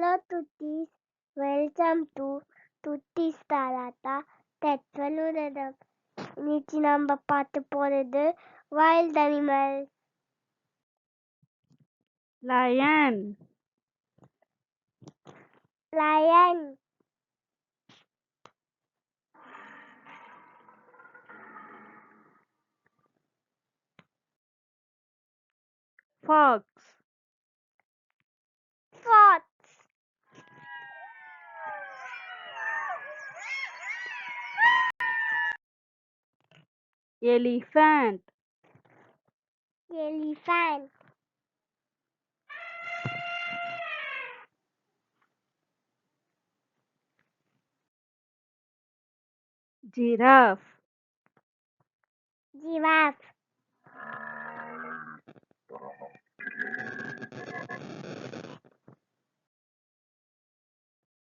Hello Tuttis, welcome to Tuttis Talata Tetvaluradam. இன்னைக்கு நம்ம பார்த்து போறது wild animal. Lion, Lion, fox, fox, elephant, elephant, giraffe, giraffe,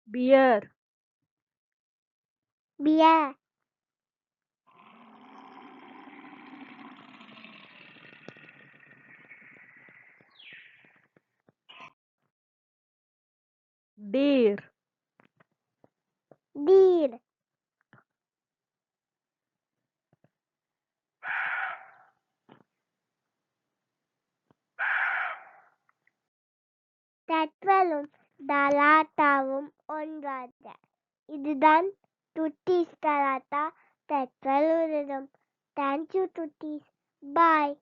bear, bear, deer, deer, தட்வலும் தலாட்டாவும் ஒன்றாக. இதுதான் Tuttis Talata Tetvaluradam. Thank you Tuttis. Bye.